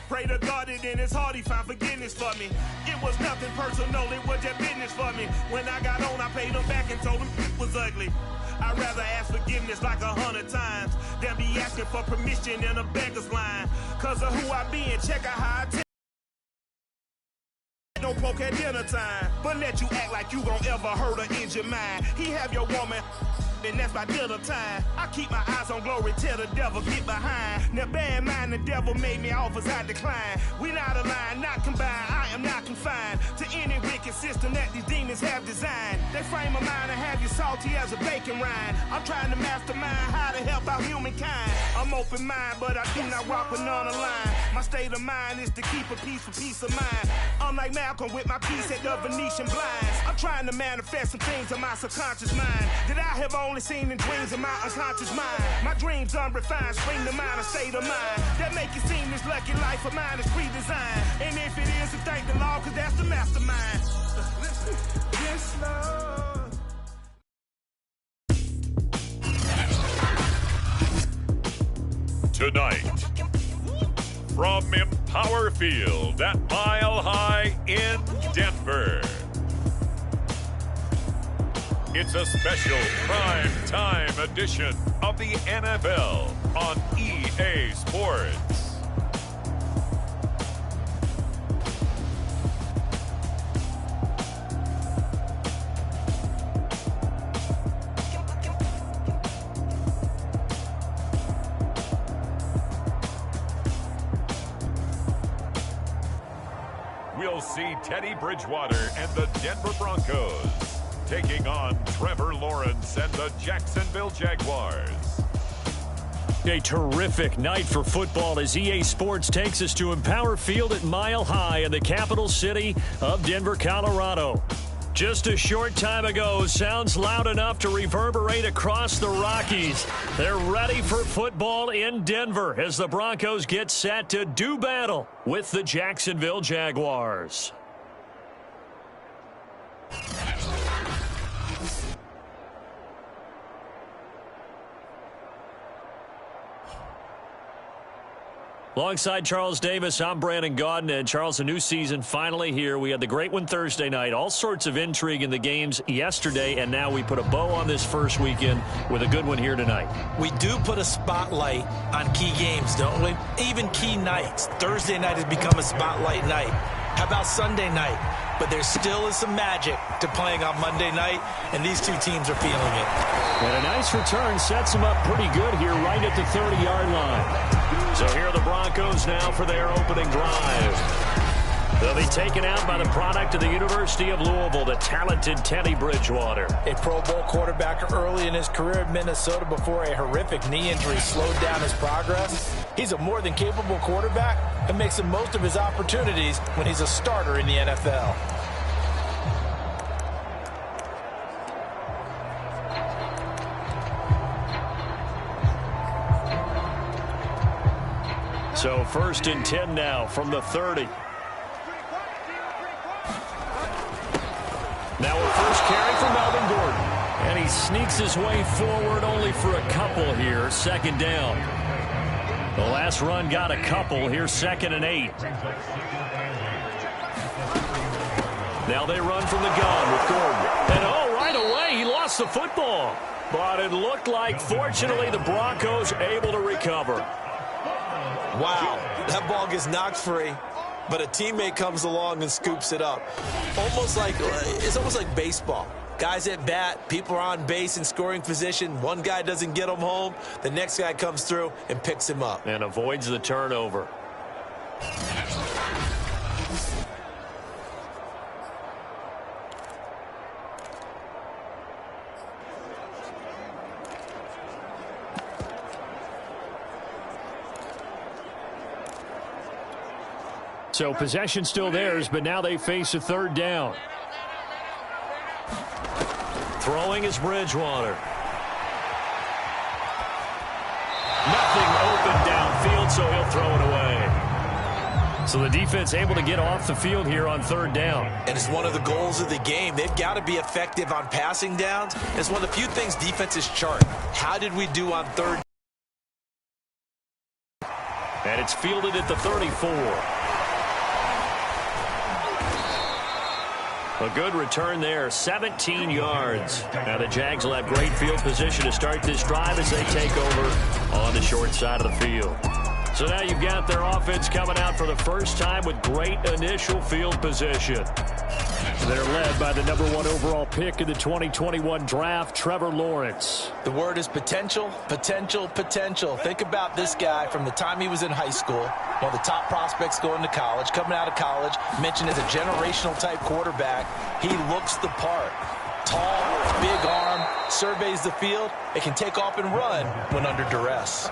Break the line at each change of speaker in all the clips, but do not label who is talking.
Pray to God that in his heart he found forgiveness for me. It was nothing personal, it was just business for me. When I got on, I paid him back and told him it was ugly. I'd rather ask forgiveness like 100 times than be asking for permission in a beggar's line. Cause of who I be and check out how I take. Don't poke at dinner time, but let you act like you gon' ever hurt or injure mine. He have your woman, and that's by dinner time. I keep my eyes on glory till the devil get behind. Now bear in mind the devil made me offers I decline. We not aligned, not combined, I am not confined to any wicked system that these demons have designed. They frame a mind and have you salty as a bacon rind. I'm trying to mastermind how to help out humankind. I'm open mind, but I do not walk with none aligned. My state of mind is to keep a peace for peace of mind. Unlike Malcolm with my peace at the Venetian blinds. I'm trying to manifest some things in my subconscious mind that I have only seen in dreams of my unconscious mind. My dreams unrefined, spring to mind, a state of mind that make it seem this lucky life of mine is pre-designed. And if it is, then thank the Lord, cause that's the mastermind. Yes, Lord.
Tonight, from Empower Field at Mile High in Denver, it's a special prime time edition of the NFL on EA Sports. We'll see Teddy Bridgewater and the Denver Broncos taking on Trevor Lawrence and the Jacksonville Jaguars.
A terrific night for football as EA Sports takes us to Empower Field at Mile High in the capital city of Denver, Colorado. Just a short time ago, sounds loud enough to reverberate across the Rockies. They're ready for football in Denver as the Broncos get set to do battle with the Jacksonville Jaguars. Alongside Charles Davis, I'm Brandon Gaudin. And Charles, a new season finally here. We had the great one Thursday night. All sorts of intrigue in the games yesterday, and now we put a bow on this first weekend with a good one here tonight.
We do put a spotlight on key games, don't we? Even key nights. Thursday night has become a spotlight night. How about Sunday night? But there still is some magic to playing on Monday night, and these two teams are feeling it.
And a nice return sets them up pretty good here right at the 30-yard line. So here are the Broncos now for their opening drive. They'll be taken out by the product of the University of Louisville, the talented Teddy Bridgewater.
A Pro Bowl quarterback early in his career in Minnesota before a horrific knee injury slowed down his progress. He's a more than capable quarterback and makes the most of his opportunities when he's a starter in the NFL.
So 1st and 10 now from the 30. Now a first carry for Melvin Gordon. And he sneaks his way forward only for a couple here. 2nd down. The last run got a couple. Here's 2nd and 8. Now they run from the gun with Gordon. And right away he lost the football. But it looked like, fortunately, the Broncos able to recover.
Wow, that ball gets knocked free, but a teammate comes along and scoops it up. It's almost like baseball. Guys at bat, people are on base in scoring position. One guy doesn't get him home. The next guy comes through and picks him up.
And avoids the turnover. So possession still theirs, but now they face a 3rd down. Throwing is Bridgewater. Nothing open downfield, so he'll throw it away. So the defense able to get off the field here on 3rd down.
And it's one of the goals of the game. They've got to be effective on passing downs. It's one of the few things defenses chart. How did we do on 3rd?
And it's fielded at the 34. A good return there, 17 yards. Now the Jags will have great field position to start this drive as they take over on the short side of the field. So now you've got their offense coming out for the first time with great initial field position. They're led by the number 1 overall pick in the 2021 draft, Trevor Lawrence.
The word is potential, potential, potential. Think about this guy from the time he was in high school, one of the top prospects going to college, coming out of college, mentioned as a generational type quarterback. He looks the part. Tall, big arm, surveys the field. It can take off and run when under duress.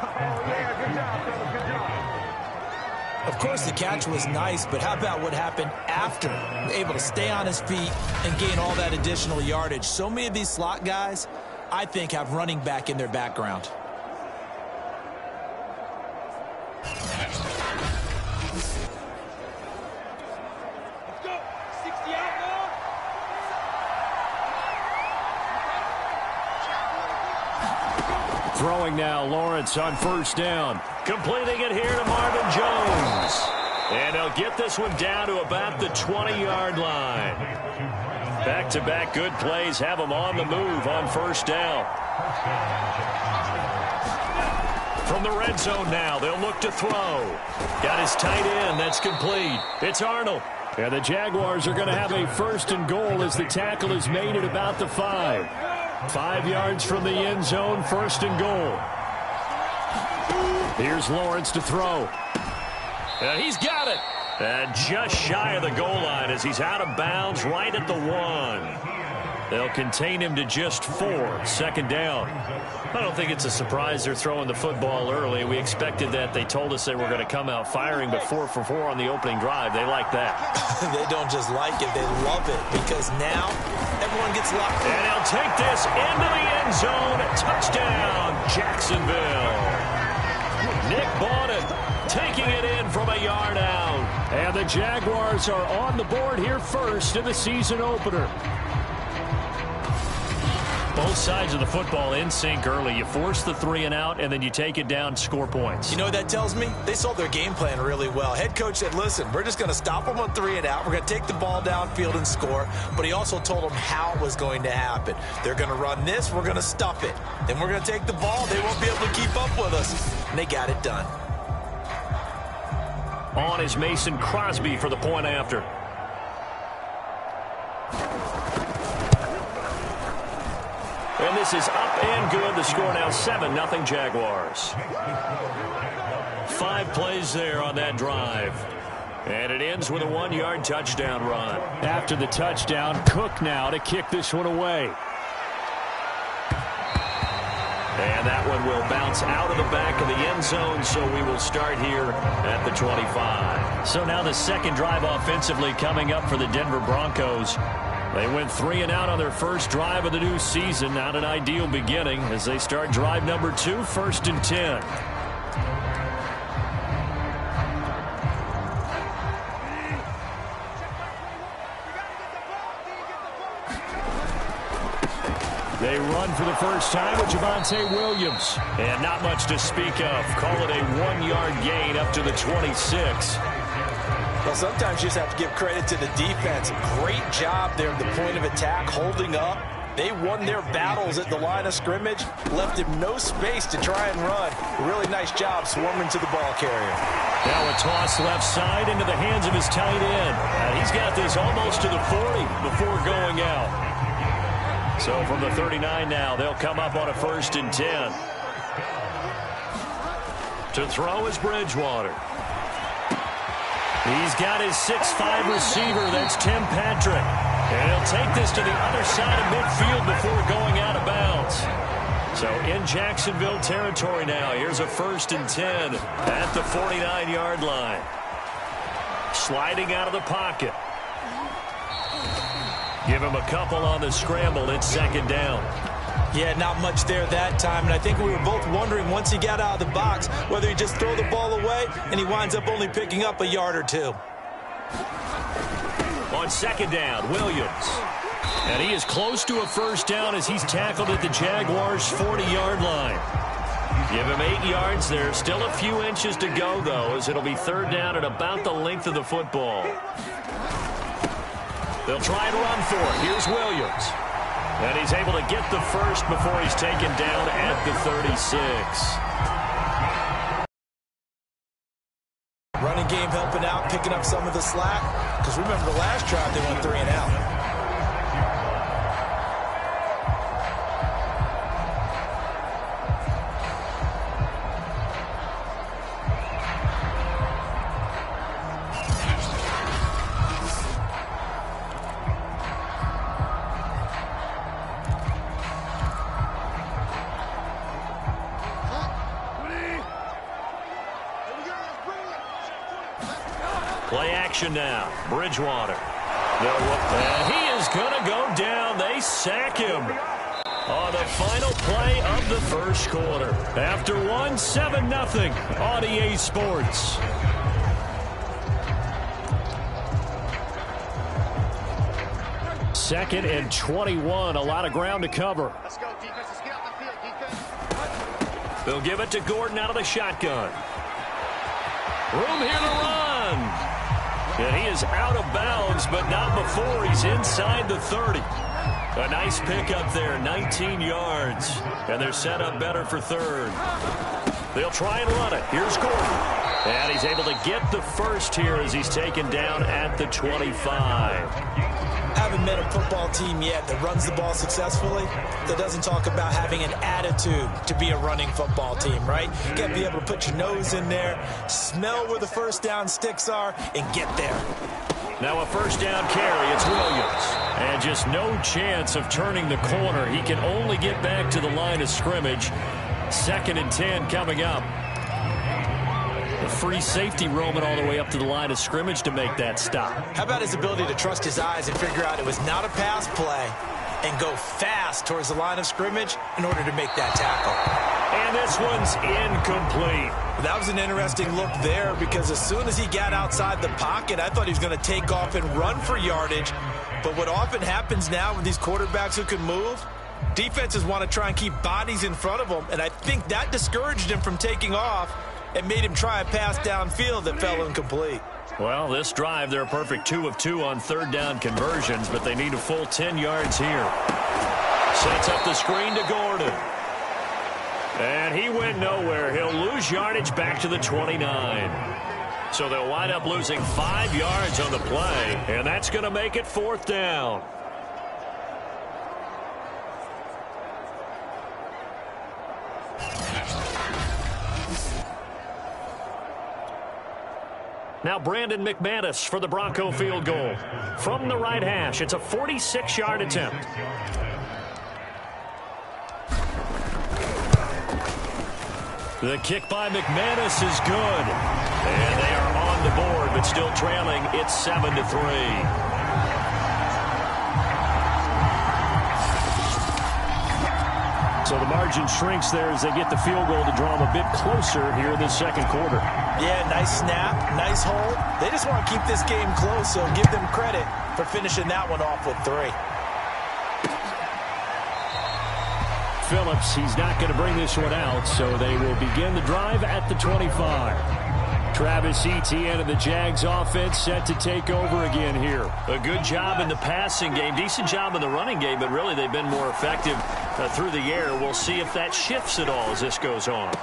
Of course, the catch was nice, but how about what happened after? Able to stay on his feet and gain all that additional yardage. So many of these slot guys, I think, have running back in their background.
Throwing now, Lawrence on first down. Completing it here to Marvin Jones. And he'll get this one down to about the 20-yard line. Back-to-back good plays have him on the move on first down. From the red zone now, they'll look to throw. Got his tight end. That's complete. It's Arnold. And the Jaguars are going to have a first and goal as the tackle is made at about the 5. 5 yards from the end zone, first and goal. Here's Lawrence to throw. And he's got it. And just shy of the goal line as he's out of bounds right at the 1. They'll contain him to just 4. Second down. I don't think it's a surprise they're throwing the football early. We expected that. They told us they were going to come out firing, but 4 for 4 on the opening drive. They like that.
They don't just like it, they love it, because now everyone gets locked in.
And he'll take this into the end zone. Touchdown, Jacksonville. Nick Bawden taking it in from a yard out. And the Jaguars are on the board here first in the season opener. Both sides of the football in sync early. You force the 3 and out, and then you take it down, score points.
You know what that tells me? They saw their game plan really well. Head coach said, listen, we're just going to stop them on 3 and out. We're going to take the ball downfield and score. But he also told them how it was going to happen. They're going to run this. We're going to stuff it. Then we're going to take the ball. They won't be able to keep up with us. And they got it done.
On is Mason Crosby for the point after. And this is up and good. The score now 7-0 Jaguars. 5 plays there on that drive. And it ends with a 1-yard touchdown run. After the touchdown, Cook now to kick this one away. And that one will bounce out of the back of the end zone, so we will start here at the 25. So now the second drive offensively coming up for the Denver Broncos. They went 3 and out on their first drive of the new season. Not an ideal beginning as they start drive number 2, first and 10. They run for the first time with Javonte Williams. And not much to speak of. Call it a 1-yard gain up to the 26.
Well, sometimes you just have to give credit to the defense. Great job there at the point of attack, holding up. They won their battles at the line of scrimmage, left him no space to try and run. A really nice job swarming to the ball carrier.
Now a toss left side into the hands of his tight end. He's got this almost to the 40 before going out. So from the 39 now, they'll come up on a first and 10. To throw is Bridgewater. He's got his 6'5" receiver. That's Tim Patrick. And he'll take this to the other side of midfield before going out of bounds. So in Jacksonville territory now. Here's a first and 10 at the 49-yard line. Sliding out of the pocket. Give him a couple on the scramble. It's second down.
Yeah, not much there that time, and I think we were both wondering once he got out of the box whether he just throw the ball away, and he winds up only picking up a yard or 2.
On second down, Williams. And he is close to a first down as he's tackled at the Jaguars' 40-yard line. Give him 8 yards there. Still a few inches to go, though, as it'll be third down at about the length of the football. They'll try and run for it. Here's Williams. And he's able to get the first before he's taken down at the 36.
Running game helping out, picking up some of the slack. Because remember the last drive, they went 3 and out.
Play action now. Bridgewater. And he is going to go down. They sack him on the final play of the first quarter. After 7-0 on EA Sports. Second and 21. A lot of ground to cover.
Let's go, defense. Let's get out the field, defense.
They'll give it to Gordon out of the shotgun. Room here to run. And he is out of bounds, but not before he's inside the 30. A nice pickup there, 19 yards. And they're set up better for third. They'll try and run it. Here's Gordon. And he's able to get the first here as he's taken down at the 25.
Haven't met a football team yet that runs the ball successfully, that doesn't talk about having an attitude to be a running football team, right? You got to be able to put your nose in there, smell where the first down sticks are, and get there.
Now a first down carry. It's Williams. And just no chance of turning the corner. He can only get back to the line of scrimmage. 2nd and 10 coming up. A free safety roaming all the way up to the line of scrimmage to make that stop.
How about his ability to trust his eyes and figure out it was not a pass play and go fast towards the line of scrimmage in order to make that tackle.
And this one's incomplete.
That was an interesting look there because as soon as he got outside the pocket, I thought he was going to take off and run for yardage. But what often happens now with these quarterbacks who can move, defenses want to try and keep bodies in front of them, and I think that discouraged him from taking off and made him try a pass downfield that fell incomplete.
Well, this drive, they're a perfect 2 of 2 on third down conversions, but they need a full 10 yards here. Sets up the screen to Gordon. And he went nowhere. He'll lose yardage back to the 29. So they'll wind up losing 5 yards on the play, and that's going to make it 4th down. Now Brandon McManus for the Bronco field goal. From the right hash, it's a 46-yard attempt. The kick by McManus is good. And they are on the board, but still trailing. It's 7-3. So the margin shrinks there as they get the field goal to draw them a bit closer here in the second quarter.
Yeah, nice snap, nice hold. They just want to keep this game close, so give them credit for finishing that one off with 3.
Phillips, he's not going to bring this one out, so they will begin the drive at the 25. Travis Etienne and the Jags offense set to take over again here. A good job in the passing game, decent job in the running game, but really they've been more effective through the air. We'll see if that shifts at all as this goes on.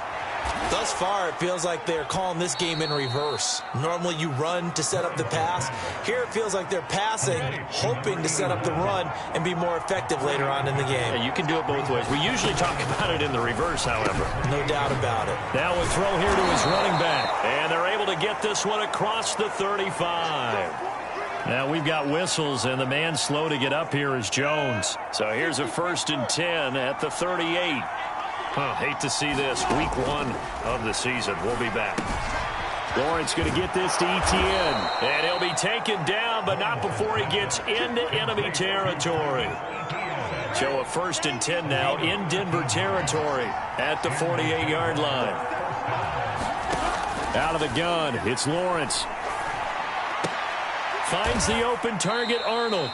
Thus far, it feels like they're calling this game in reverse. Normally you run to set up the pass. Here it feels like they're passing, hoping to set up the run and be more effective later on in the game.
Yeah, you can do it both ways. We usually talk about it in the reverse, however.
No doubt about it.
Now a throw here to his running back. And they're able to get this one across the 35. Now we've got whistles, and the man slow to get up here is Jones. So here's a 1st and 10 at the 38. Hate to see this. Week 1 of the season. We'll be back. Lawrence going to get this to Etienne. And he'll be taken down, but not before he gets into enemy territory. So a 1st and 10 now in Denver territory at the 48-yard line. Out of the gun, it's Lawrence. Finds the open target, Arnold.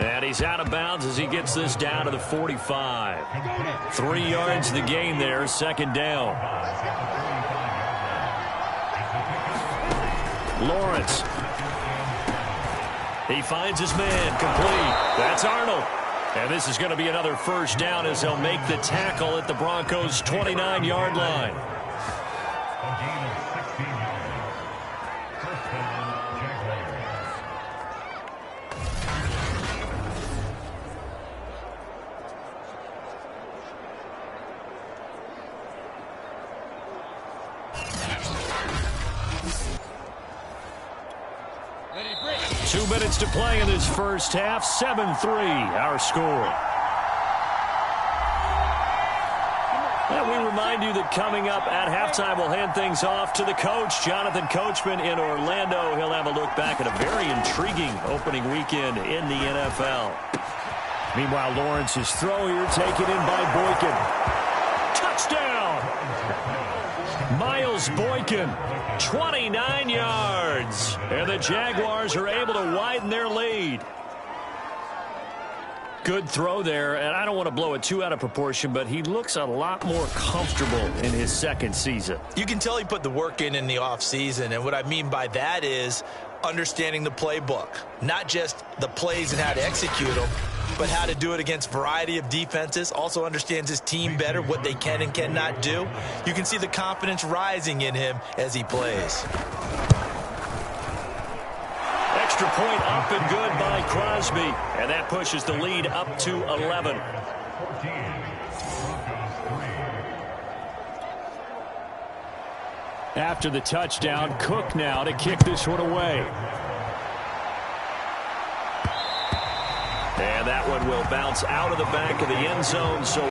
And he's out of bounds as he gets this down to the 45. 3 yards the gain there, second down. Lawrence. He finds his man, complete. That's Arnold. And this is going to be another first down as they'll make the tackle at the Broncos' 29-yard line. To play in this first half, 7-3 our score. And we remind you that coming up at halftime, we'll hand things off to the coach, Jonathan Coachman in Orlando. He'll have a look back at a very intriguing opening weekend in the NFL. Meanwhile, Lawrence's throw here taken in by Boykin. Touchdown! Miles Boykin, 29 yards. And the Jaguars are able to widen their lead. Good throw there, and I don't want to blow it too out of proportion, but he looks a lot more comfortable in his second season.
You can tell he put the work in the offseason, and what I mean by that is understanding the playbook. Not just the plays and how to execute them, but how to do it against a variety of defenses. Also understands his team better, what they can and cannot do. You can see the confidence rising in him as he plays.
Extra point up and good by Crosby. And that pushes the lead up to 11. After the touchdown, Cook now to kick this one away. And that one will bounce out of the back of the end zone. So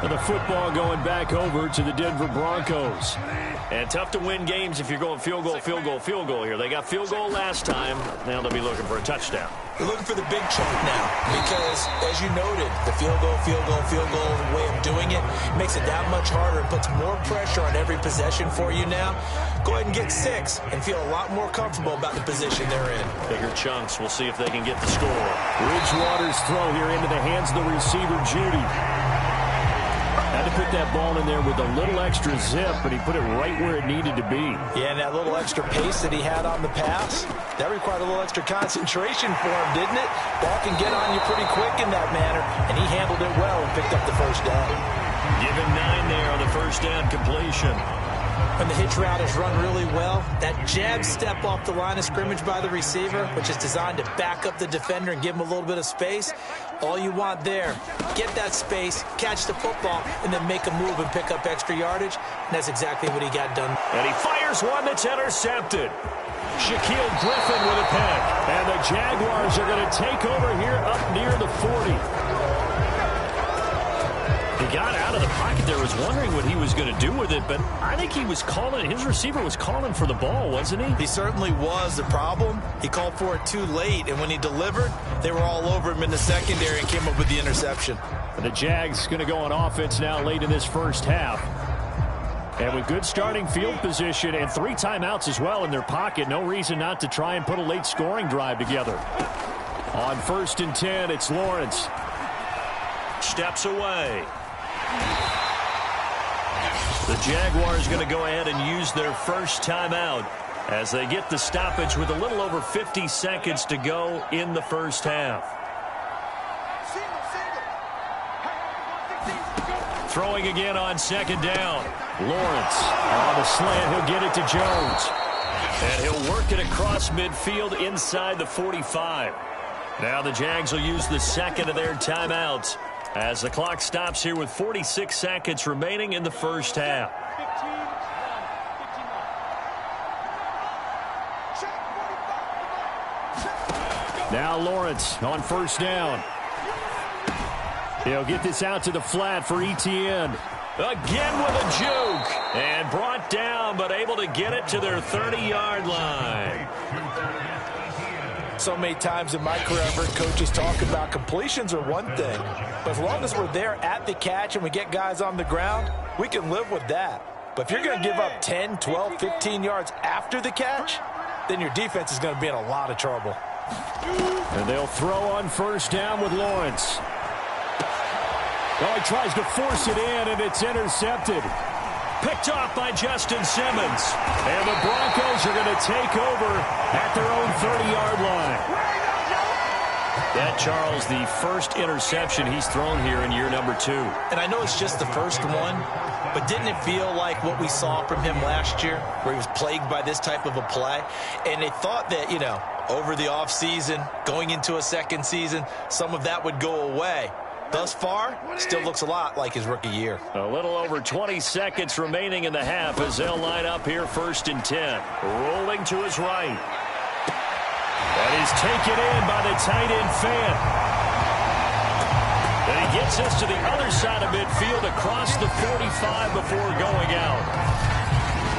the football going back over to the Denver Broncos. And tough to win games if you're going field goal, field goal, field goal here. They got field goal last time. Now they'll be looking for a touchdown.
They're looking for the big chunk now because, as you noted, the field goal way of doing it makes it that much harder and puts more pressure on every possession for you now. Go ahead and get 6 and feel a lot more comfortable about the position they're in.
Bigger chunks. We'll see if they can get the score. Bridgewater's throw here into the hands of the receiver, Judy. Had to put that ball in there with a little extra zip, but he put it right where it needed to be.
Yeah, and that little extra pace that he had on the pass, that required a little extra concentration for him, didn't it? Ball can get on you pretty quick in that manner, and he handled it well and picked up the first down.
Give him 9 there on the first down completion.
When the hitch route is run really well, that jab step off the line of scrimmage by the receiver, which is designed to back up the defender and give him a little bit of space, all you want there, get that space, catch the football, and then make a move and pick up extra yardage, and that's exactly what he got done.
And he fires one that's intercepted. Shaquille Griffin with a pick. And the Jaguars are going to take over here up near the 40. He got out of the pocket there, was wondering what he was going to do with it, but I think he was calling, his receiver was calling for the ball, wasn't he?
He certainly was. The problem, he called for it too late, and when he delivered, they were all over him in the secondary and came up with the interception.
And the Jags going to go on offense now late in this first half. And with good starting field position and 3 timeouts as well in their pocket, no reason not to try and put a late scoring drive together. On 1st and 10, it's Lawrence. Steps away. The Jaguars going to go ahead and use their first timeout as they get the stoppage with a little over 50 seconds to go in the first half. Throwing again on 2nd down. Lawrence on the slant. He'll get it to Jones. And he'll work it across midfield inside the 45. Now the Jags will use the second of their timeouts as the clock stops here with 46 seconds remaining in the first half. Now Lawrence on 1st down. He'll get this out to the flat for Etienne. Again with a juke. And brought down, but able to get it to their 30-yard line.
So many times in my career, I've heard coaches talk about completions are one thing. But as long as we're there at the catch and we get guys on the ground, we can live with that. But if you're going to give up 10, 12, 15 yards after the catch, then your defense is going to be in a lot of trouble.
And they'll throw on first down with Lawrence. Well, he tries to force it in, and it's intercepted. Picked off by Justin Simmons. And the Broncos are going to take over at their own 30-yard line. That, Charles, the first interception he's thrown here in year number 2.
And I know it's just the first one, but didn't it feel like what we saw from him last year, where he was plagued by this type of a play? And they thought that, over the offseason, going into a second season, some of that would go away. Thus far, still looks a lot like his rookie year.
A little over 20 seconds remaining in the half as they'll line up here 1st and 10. Rolling to his right. That is taken in by the tight end Fan. And he gets us to the other side of midfield across the 45 before going out.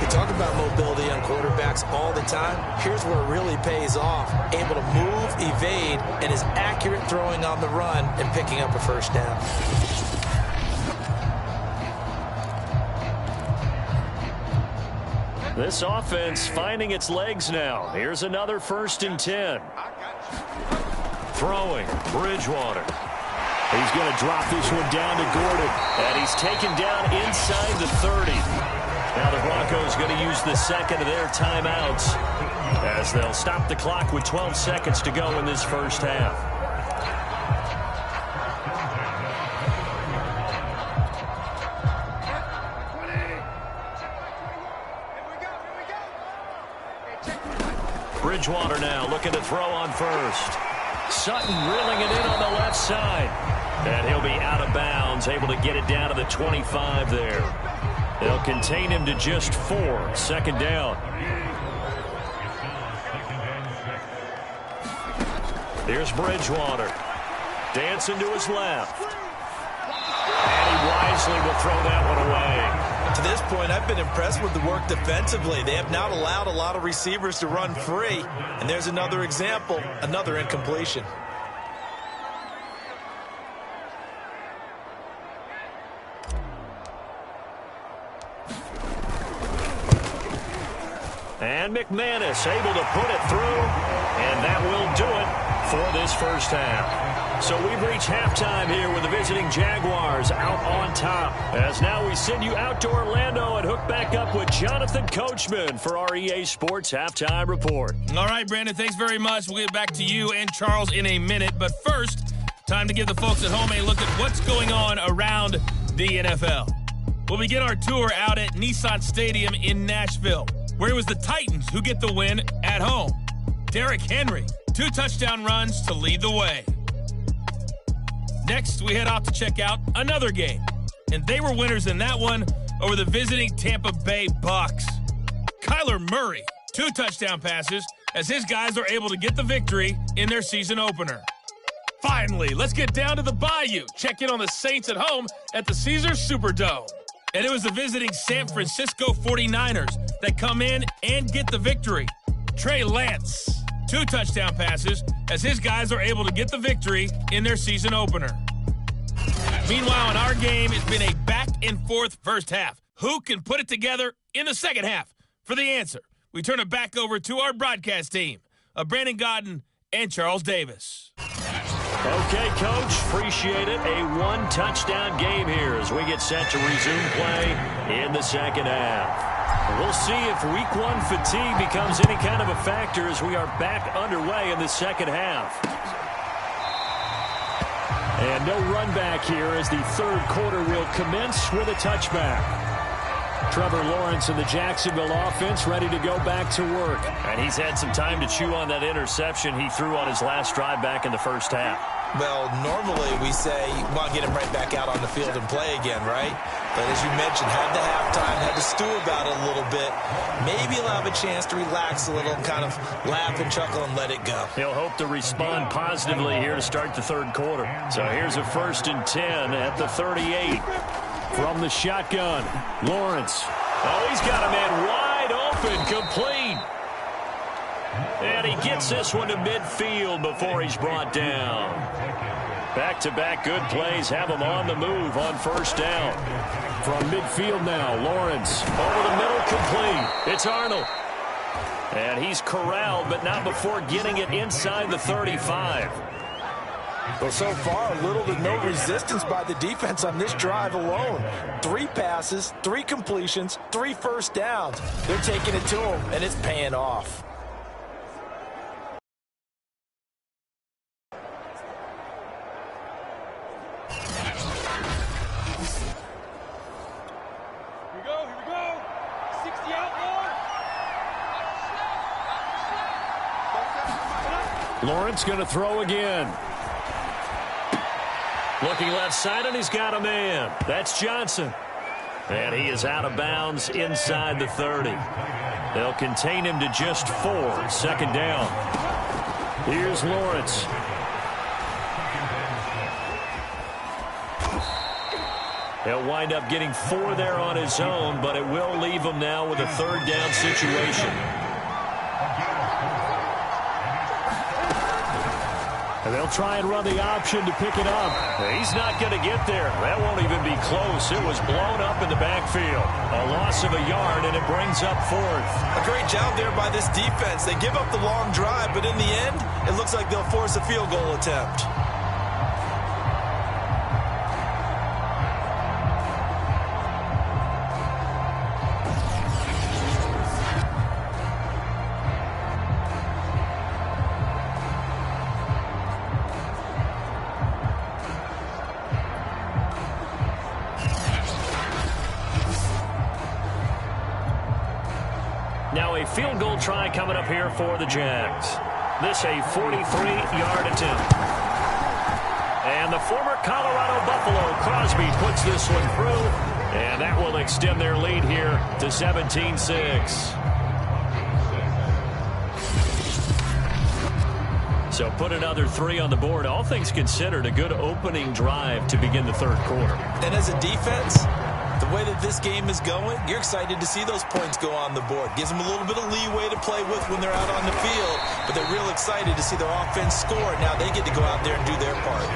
We talk about mobility on quarterbacks all the time. Here's where it really pays off. Able to move, evade, and is accurate throwing on the run and picking up a first down.
This offense finding its legs now. Here's another 1st and 10. Throwing, Bridgewater. He's going to drop this one down to Gordon. And he's taken down inside the 30. Now the Broncos going to use the second of their timeouts as they'll stop the clock with 12 seconds to go in this first half. Bridgewater now looking to throw on first. Sutton reeling it in on the left side. And he'll be out of bounds, able to get it down to the 25 there. They'll contain him to just 4. 2nd down. Here's Bridgewater. Dancing to his left. And he wisely will throw that one away.
To this point, I've been impressed with the work defensively. They have not allowed a lot of receivers to run free. And there's another example, another incompletion.
And McManus able to put it through, and that will do it for this first half. So we've reached halftime here with the visiting Jaguars out on top. As now we send you out to Orlando and hook back up with Jonathan Coachman for our EA Sports Halftime Report.
All right, Brandon, thanks very much. We'll get back to you and Charles in a minute. But first, time to give the folks at home a look at what's going on around the NFL. We'll begin our tour out at Nissan Stadium in Nashville, where it was the Titans who get the win at home. Derrick Henry, 2 touchdown runs to lead the way. Next, we head off to check out another game, and they were winners in that one over the visiting Tampa Bay Bucks. Kyler Murray, 2 touchdown passes as his guys are able to get the victory in their season opener. Finally, let's get down to the Bayou. Check in on the Saints at home at the Caesars Superdome. And it was the visiting San Francisco 49ers that come in and get the victory. Trey Lance, 2 touchdown passes as his guys are able to get the victory in their season opener. Meanwhile, in our game, it's been a back-and-forth first half. Who can put it together in the second half? For the answer, we turn it back over to our broadcast team of Brandon Godden and Charles Davis.
Okay, Coach, appreciate it. A 1-touchdown game here as we get set to resume play in the second half. We'll see if week 1 fatigue becomes any kind of a factor as we are back underway in the second half. And no run back here as the third quarter will commence with a touchback. Trevor Lawrence and the Jacksonville offense ready to go back to work. And he's had some time to chew on that interception he threw on his last drive back in the first half.
Well, normally we say you want to get him right back out on the field and play again, right? But as you mentioned, had the halftime, had to stew about it a little bit. Maybe he'll have a chance to relax a little and kind of laugh and chuckle and let it go.
He'll hope to respond positively here to start the third quarter. So here's a 1st and 10 at the 38. From the shotgun, Lawrence. Oh, he's got a man wide open, complete. And he gets this one to midfield before he's brought down. Back-to-back good plays have him on the move on first down. From midfield now, Lawrence over the middle, complete. It's Arnold. And he's corralled, but not before getting it inside the 35.
Well, so far, little to no resistance by the defense on this drive alone. 3 passes, 3 completions, 3 first downs. They're taking it to him, and it's paying off.
Here we go. 60 out, Lord.
Lawrence going to throw again. Looking left side, and he's got a man. That's Johnson. And he is out of bounds inside the 30. They'll contain him to just 4. Second down. Here's Lawrence. He'll wind up getting 4 there on his own, but it will leave him now with a third down situation. And they'll try and run the option to pick it up. He's not going to get there. That won't even be close. It was blown up in the backfield. A loss of a yard, and it brings up 4th.
A great job there by this defense. They give up the long drive, but in the end, it looks like they'll force a field goal attempt.
Now a field goal try coming up here for the Jags. This a 43-yard attempt. And the former Colorado Buffalo Crosby puts this one through. And that will extend their lead here to 17-6. So put another 3 on the board. All things considered, a good opening drive to begin the third quarter.
And as a defense, the way that this game is going, you're excited to see those points go on the board. Gives them a little bit of leeway to play with when they're out on the field, but they're real excited to see their offense score. Now they get to go out there and do their part.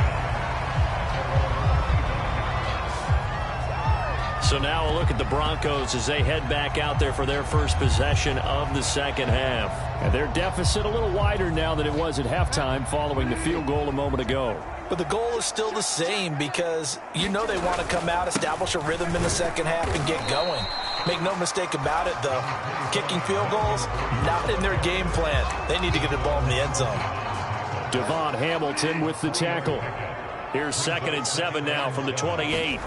So now a look at the Broncos as they head back out there for their first possession of the second half. And their deficit a little wider now than it was at halftime following the field goal a moment ago.
But the goal is still the same because you know they want to come out, establish a rhythm in the second half, and get going. Make no mistake about it, though. Kicking field goals, not in their game plan. They need to get the ball in the end zone.
Devon Hamilton with the tackle. Here's 2nd and 7 now from the 28.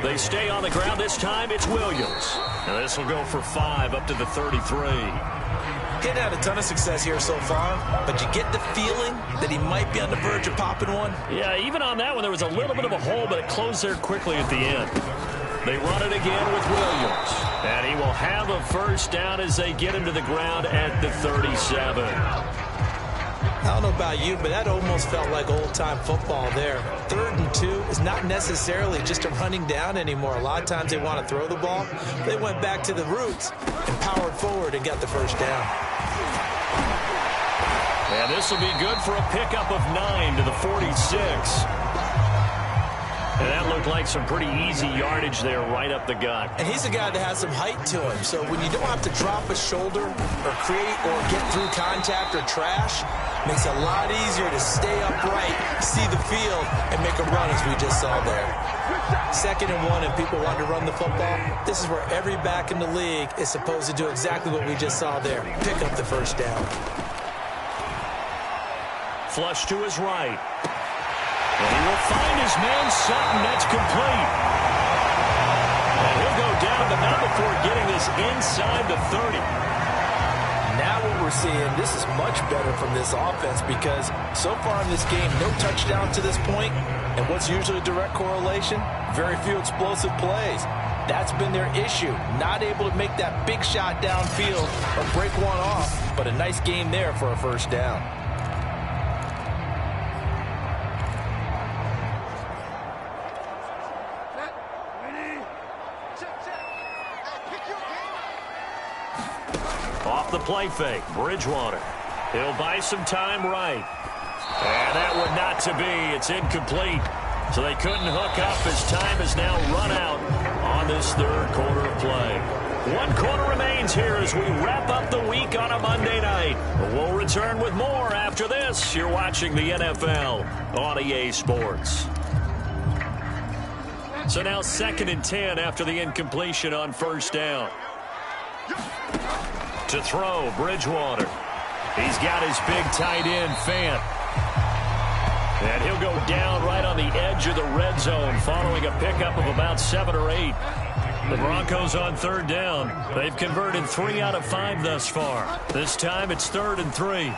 They stay on the ground. This time it's Williams. And this will go for 5 up to the 33.
He'd had a ton of success here so far, but you get the feeling that he might be on the verge of popping one.
Yeah, even on that one, there was a little bit of a hole, but it closed there quickly at the end. They run it again with Williams. And he will have a first down as they get him to the ground at the 37.
I don't know about you, but that almost felt like old-time football there. 3rd and 2 is not necessarily just a running down anymore. A lot of times they want to throw the ball. They went back to the roots and powered forward and got the first down.
And this will be good for a pickup of 9 to the 46. And that looked like some pretty easy yardage there right up the gut.
And he's a guy that has some height to him. So when you don't have to drop a shoulder or create or get through contact or trash, makes it a lot easier to stay upright, see the field, and make a run as we just saw there. 2nd and 1 and people want to run the football. This is where every back in the league is supposed to do exactly what we just saw there. Pick up the first down.
Flush to his right. And he will find his man Sutton. That's complete. And he'll go down, but not before getting this inside the 30.
Now what we're seeing, this is much better from this offense because so far in this game, no touchdown to this point. And what's usually a direct correlation? Very few explosive plays. That's been their issue. Not able to make that big shot downfield or break one off, but a nice game there for a first down.
Off the play fake, Bridgewater. He'll buy some time right. And that one not to be. It's incomplete. So they couldn't hook up as time is now run out on this third quarter of play. One quarter remains here as we wrap up the week on a Monday night. We'll return with more after this. You're watching the NFL on EA Sports. So now 2nd and 10 after the incompletion on first down. To throw, Bridgewater. He's got his big tight end, Fant. And he'll go down right on the edge of the red zone following a pickup of about 7 or 8. The Broncos on 3rd down. They've converted 3 out of 5 thus far. This time it's 3rd and 3. He's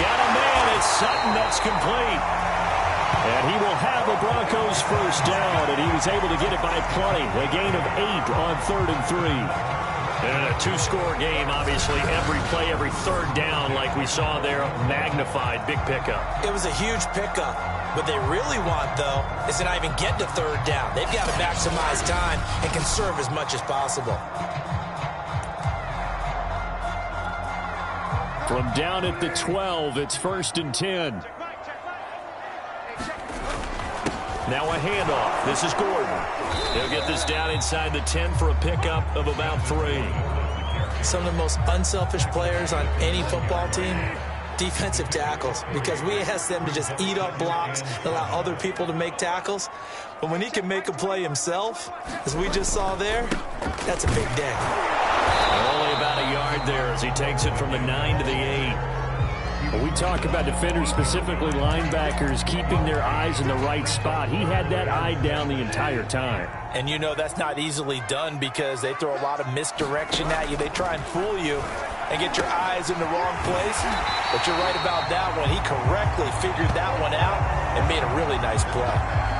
got a man. It's Sutton that's complete. And he will have a Broncos first down, and he was able to get it by plenty. A gain of 8 on 3rd and 3. And a 2-score game, obviously, every play, every 3rd down, like we saw there, magnified, big pickup.
It was a huge pickup. What they really want, though, is to not even get to 3rd down. They've got to maximize time and conserve as much as possible.
From down at the 12, it's 1st and 10. Now a handoff. This is Gordon. He'll get this down inside the 10 for a pickup of about 3.
Some of the most unselfish players on any football team, defensive tackles, because we ask them to just eat up blocks and allow other people to make tackles. But when he can make a play himself, as we just saw there, that's a big day.
Only about a yard there as he takes it from the 9 to the 8.
When we talk about defenders, specifically linebackers, keeping their eyes in the right spot, he had that eye down the entire time.
And you know that's not easily done because they throw a lot of misdirection at you. They try and fool you and get your eyes in the wrong place. But you're right about that one. He correctly figured that one out and made a really nice play.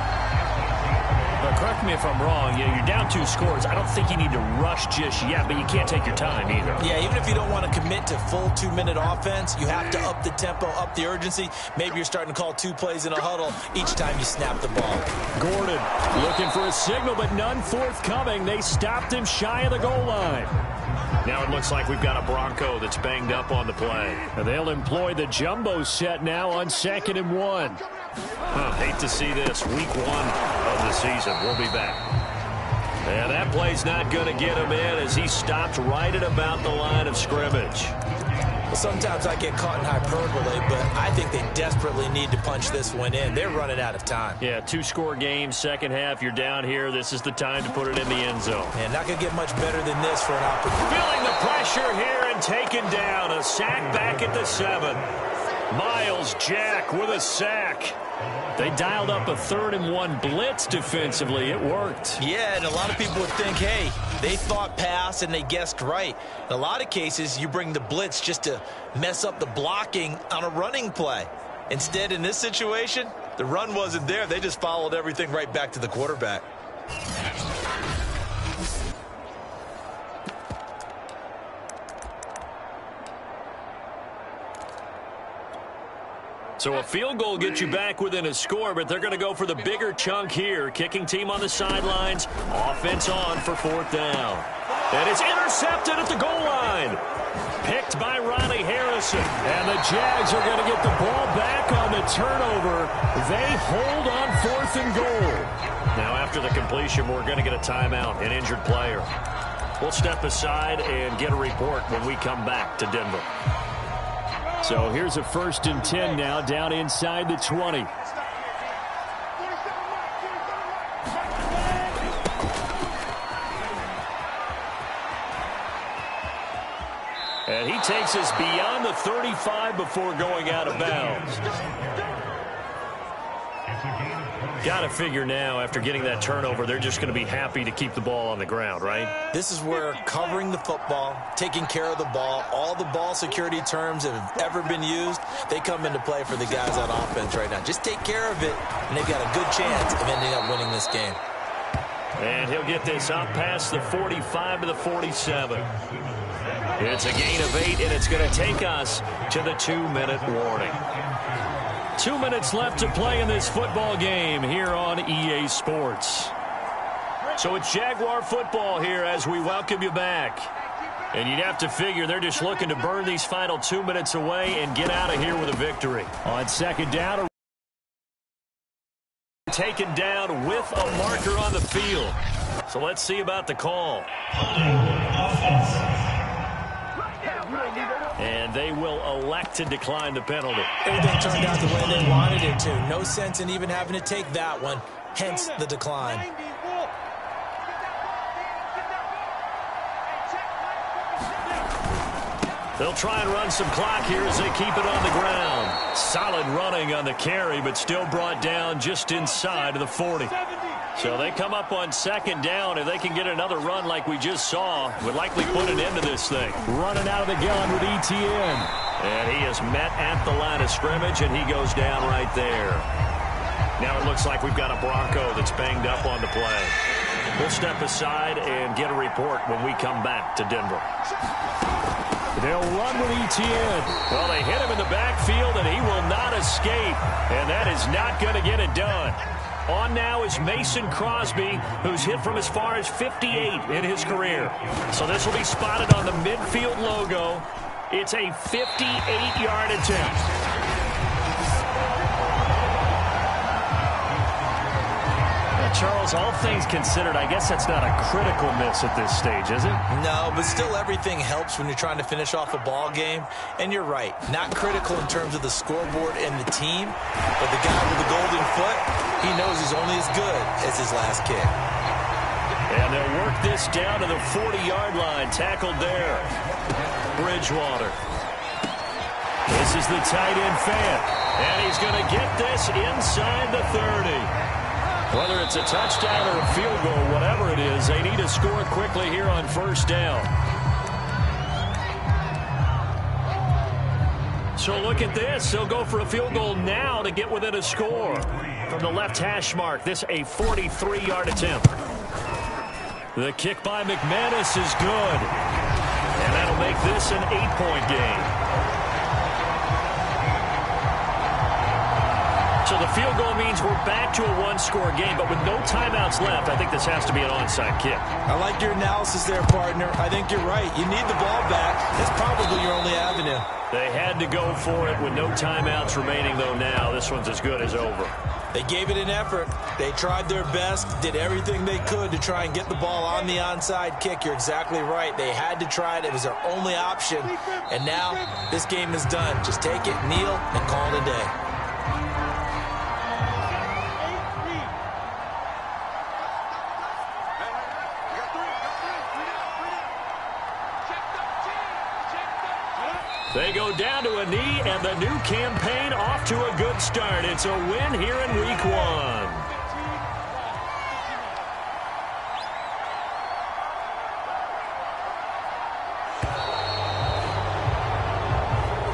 But correct me if I'm wrong, you're down 2 scores. I don't think you need to rush just yet, but you can't take your time either.
Yeah, even if you don't want to commit to full 2-minute offense, you have to up the tempo, up the urgency. Maybe you're starting to call 2 plays in a huddle each time you snap the ball.
Gordon looking for a signal, but none forthcoming. They stopped him shy of the goal line. Now it looks like we've got a Bronco that's banged up on the play.
And they'll employ the jumbo set now on 2nd and 1.
Hate to see this. Week 1 of the season. We'll be back. And that play's not going to get him in as he stopped right at about the line of scrimmage.
Well, sometimes I get caught in hyperbole, but I think they desperately need to punch this one in. They're running out of time.
Yeah, 2-score game, second half. You're down here. This is the time to put it in the end zone.
And not going to get much better than this for an opportunity.
Feeling the pressure here and taken down. A sack back at the 7. Miles Jack with a sack. They dialed up a 3rd and 1 blitz defensively. It worked.
Yeah, and a lot of people would think, hey, they thought pass and they guessed right. In a lot of cases, you bring the blitz just to mess up the blocking on a running play. Instead, in this situation, the run wasn't there. They just followed everything right back to the quarterback.
So a field goal gets you back within a score, but they're going to go for the bigger chunk here. Kicking team on the sidelines. Offense on for 4th down. And it's intercepted at the goal line. Picked by Riley Harrison. And the Jags are going to get the ball back on the turnover. They hold on 4th and goal. Now after the completion, we're going to get a timeout, an injured player. We'll step aside and get a report when we come back to Denver.
So here's a 1st and 10 now, down inside the 20.
And he takes us beyond the 35 before going out of bounds. Got to figure now, after getting that turnover, they're just going to be happy to keep the ball on the ground, right?
This is where covering the football, taking care of the ball, all the ball security terms that have ever been used, they come into play for the guys on offense right now. Just take care of it, and they've got a good chance of ending up winning this game.
And he'll get this up past the 45 to the 47. It's a gain of 8, and it's going to take us to the 2-minute warning. 2 minutes left to play in this football game here on EA Sports. So it's Jaguar football here as we welcome you back. And you'd have to figure they're just looking to burn these final 2 minutes away and get out of here with a victory.
On 2nd down,
Taken down with a marker on the field. So let's see about the call. And they will elect to decline the penalty.
Everything turned out the way they wanted it to. No sense in even having to take that one. Hence the decline.
They'll try and run some clock here as they keep it on the ground. Solid running on the carry, but still brought down just inside of the 40. So they come up on second down. If they can get another run like we just saw, would likely put an end to this thing.
Running out of the gun with ETN.
And he is met at the line of scrimmage, and he goes down right there. Now it looks like we've got a Bronco that's banged up on the play. We'll step aside and get a report when we come back to Denver.
They'll run with ETN.
Well, they hit him in the backfield, and he will not escape. And that is not going to get it done. On now is Mason Crosby, who's hit from as far as 58 in his career. So this will be spotted on the midfield logo. It's a 58-yard attempt.
Charles, all things considered, I guess that's not a critical miss at this stage, is it?
No, but still everything helps when you're trying to finish off a ball game. And you're right, not critical in terms of the scoreboard and the team, but the guy with the golden foot, he knows he's only as good as his last kick.
And they'll work this down to the 40-yard line, tackled there. Bridgewater. This is the tight end fan, and he's going to get this inside the 30. Whether it's a touchdown or a field goal, whatever it is, they need to score quickly here on first down. So look at this. They'll go for a field goal now to get within a score. From the left hash mark, this a 43-yard attempt. The kick by McManus is good. And that'll make this an 8-point game. So the field goal means we're back to a one-score game, but with no timeouts left, I think this has to be an onside kick.
I like your analysis there, partner. I think you're right. You need the ball back. That's probably your only avenue.
They had to go for it with no timeouts remaining, though, now. This one's as good as over.
They gave it an effort. They tried their best, did everything they could to try and get the ball on the onside kick. You're exactly right. They had to try it. It was their only option. And now this game is done. Just take it, kneel, and call it a day.
They go down to a knee, and the new campaign off to a good start. It's a win here in Week 1.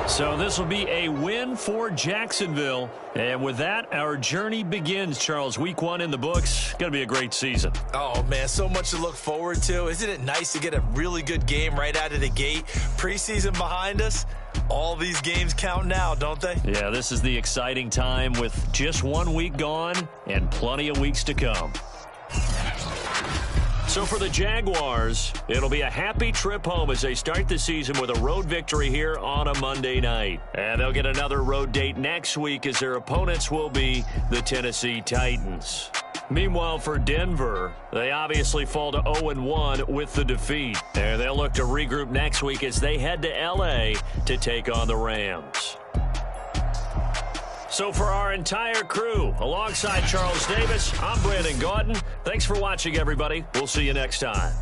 So this will be a win for Jacksonville. And with that, our journey begins, Charles. Week 1 in the books. Going to be a great season.
Oh, man, so much to look forward to. Isn't it nice to get a really good game right out of the gate? Preseason behind us. All these games count now, don't they?
Yeah, this is the exciting time with just 1 week gone and plenty of weeks to come. So for the Jaguars, it'll be a happy trip home as they start the season with a road victory here on a Monday night. And they'll get another road date next week as their opponents will be the Tennessee Titans. Meanwhile, for Denver, they obviously fall to 0-1 with the defeat. And they'll look to regroup next week as they head to L.A. to take on the Rams. So for our entire crew, alongside Charles Davis, I'm Brandon Gaudin. Thanks for watching, everybody. We'll see you next time.